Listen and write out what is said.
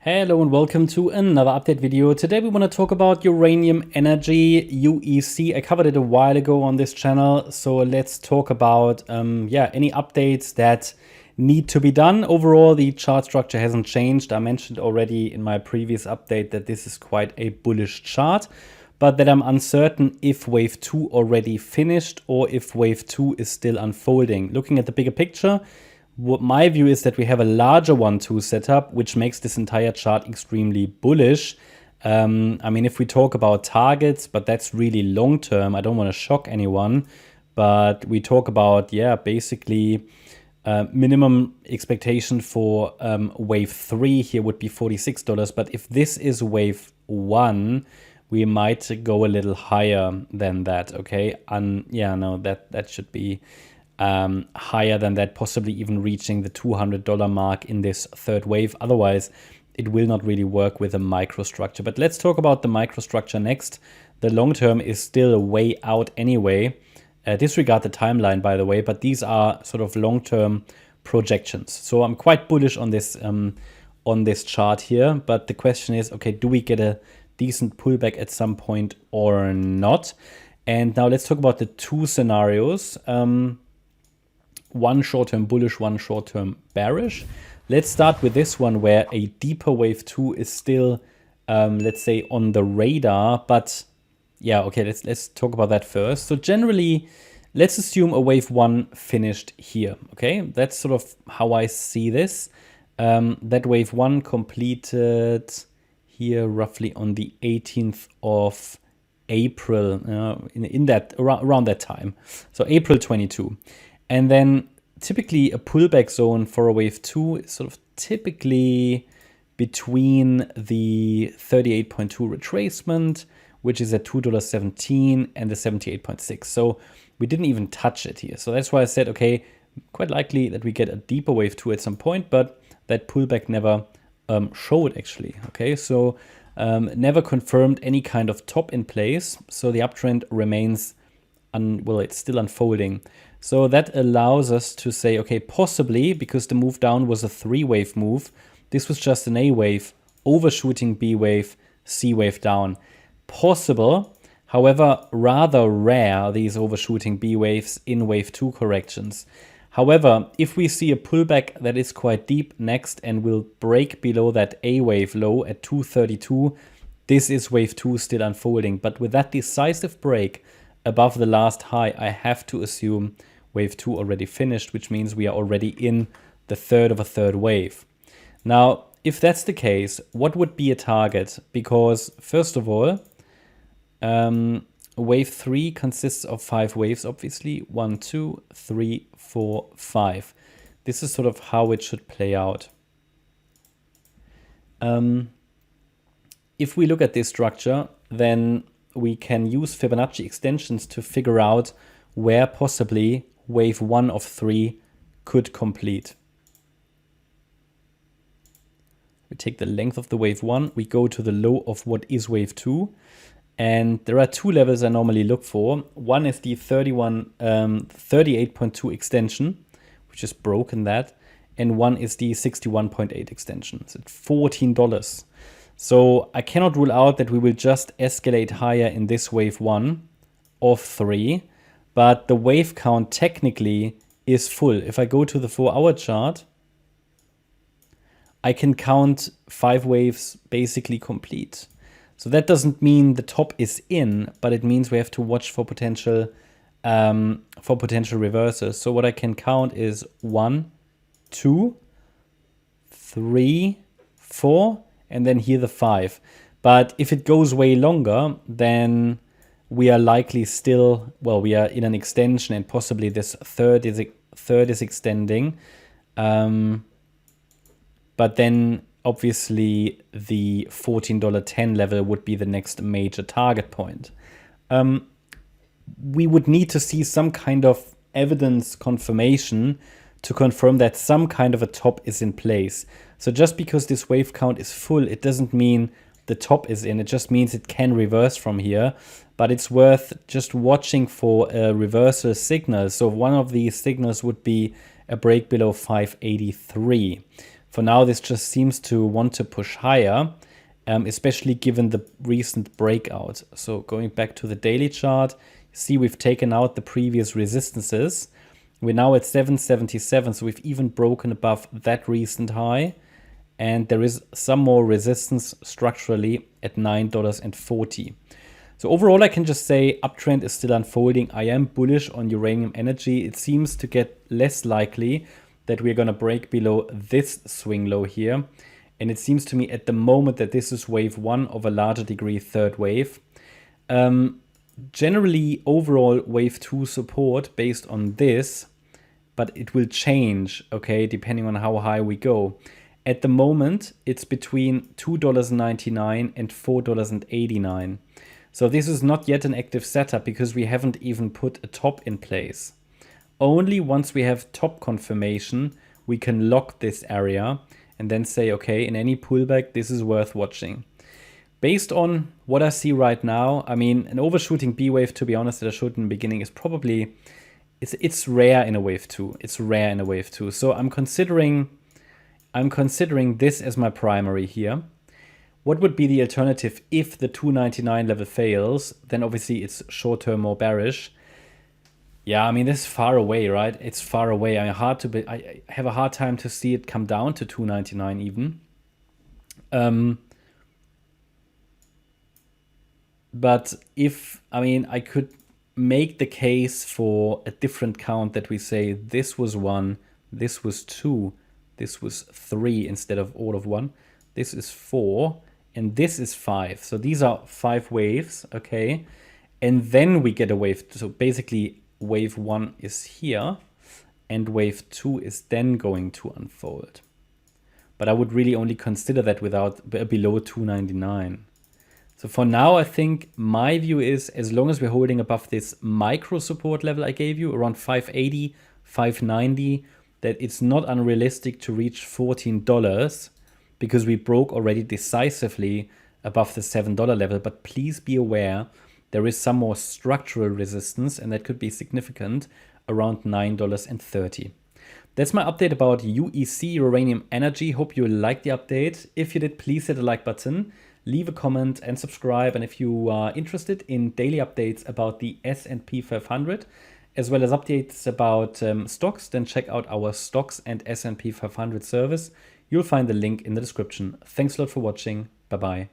Hello and welcome to another update video. Today we want to talk about uranium energy, UEC. I covered it a while ago on this channel. So let's talk about any updates that need to be done. Overall, the chart structure hasn't changed. I mentioned already in my previous update that this is quite a bullish chart, but that I'm uncertain if wave 2 already finished or if wave 2 is still unfolding. Looking at the bigger picture, what my view is that we have a larger 1-2 setup, which makes this entire chart extremely bullish. I mean, if we talk about targets, but that's really long term, I don't want to shock anyone, but we talk about, basically minimum expectation for wave 3 here would be $46. But if this is wave 1, we might go a little higher than that, okay? And that should be higher than that, possibly even reaching the $200 mark in this third wave. Otherwise, it will not really work with a microstructure. But let's talk about the microstructure next. The long term is still way out anyway. Disregard the timeline, by the way, but these are sort of long-term projections. So I'm quite bullish on this chart here. But the question is, okay, do we get a decent pullback at some point or not? And now let's talk about the two scenarios. One short-term bullish, one short-term bearish. Let's start with this one where a deeper wave 2 is still, let's say, on the radar. But yeah, okay, let's talk about that first. So generally, let's assume a wave 1 finished here, okay? That's sort of how I see this. That wave 1 completed here roughly on the 18th of April, in that around that time. So April 22. And then typically a pullback zone for a wave 2 is sort of typically between the 38.2 retracement, which is at $2.17, and the 78.6. So we didn't even touch it here. So that's why I said, okay, quite likely that we get a deeper wave 2 at some point, but that pullback never showed actually. Okay, so never confirmed any kind of top in place. So the uptrend remains, it's still unfolding. So that allows us to say, okay, possibly, because the move down was a 3-wave move, this was just an A wave, overshooting B wave, C wave down. Possible, however, rather rare, these overshooting B waves in wave 2 corrections. However, if we see a pullback that is quite deep next and will break below that A wave low at 232, this is wave 2 still unfolding. But with that decisive break above the last high, I have to assume wave 2 already finished, which means we are already in the third of a third wave. Now, if that's the case, what would be a target? Because first of all, wave 3 consists of 5 waves, obviously. 1, 2, 3, 4, 5. This is sort of how it should play out. If we look at this structure, then we can use Fibonacci extensions to figure out where possibly wave 1 of 3 could complete. We take the length of the wave 1, we go to the low of what is wave 2, and there are two levels I normally look for. One is the 38.2 extension, which is broken that, and one is the 61.8 extension. It's at $14. So I cannot rule out that we will just escalate higher in this wave 1 of 3, but the wave count technically is full. If I go to the 4-hour chart, I can count 5 waves basically complete. So that doesn't mean the top is in, but it means we have to watch for potential reversals. So what I can count is 1, 2, 3, 4, and then here the 5. But if it goes way longer, then we are likely still, we are in an extension, and possibly this third is extending. But then obviously the $14.10 level would be the next major target point. We would need to see some kind of evidence confirmation to confirm that some kind of a top is in place. So just because this wave count is full, it doesn't mean the top is in. It just means it can reverse from here. But it's worth just watching for a reversal signal. So one of these signals would be a break below 583. For now, this just seems to want to push higher, especially given the recent breakout. So going back to the daily chart, you see we've taken out the previous resistances. We're now at 777, so we've even broken above that recent high. And there is some more resistance structurally at $9.40. So overall, I can just say uptrend is still unfolding. I am bullish on uranium energy. It seems to get less likely that we're going to break below this swing low here. And it seems to me at the moment that this is wave one of a larger degree third wave. Generally, overall wave two support based on this, but it will change, okay, depending on how high we go. At the moment, it's between $2.99 and $4.89. So this is not yet an active setup because we haven't even put a top in place. Only once we have top confirmation, we can lock this area and then say, okay, in any pullback, this is worth watching. Based on what I see right now, I mean, an overshooting B wave, to be honest, that I showed in the beginning is probably, it's rare in a wave two. It's rare in a wave two. So I'm considering this as my primary here. What would be the alternative if the 299 level fails? Then obviously it's short-term more bearish. Yeah, I mean, this is far away, right? It's far away. I have a hard time to see it come down to 299 even. But I could make the case for a different count that we say this was 1, this was 2, this was 3 instead of all of 1. This is 4, and this is 5. So these are 5 waves, okay? And then we get a wave. So basically, wave 1 is here, and wave 2 is then going to unfold. But I would really only consider that below 299. So for now, I think my view is as long as we're holding above this micro support level I gave you, around 580, 590, that it's not unrealistic to reach $14 because we broke already decisively above the $7 level. But please be aware, there is some more structural resistance, and that could be significant, around $9.30. That's my update about UEC Uranium Energy. Hope you liked the update. If you did, please hit the like button, leave a comment and subscribe. And if you are interested in daily updates about the S&P 500, as well as updates about stocks, then check out our stocks and S&P 500 service. You'll find the link in the description. Thanks a lot for watching. Bye-bye.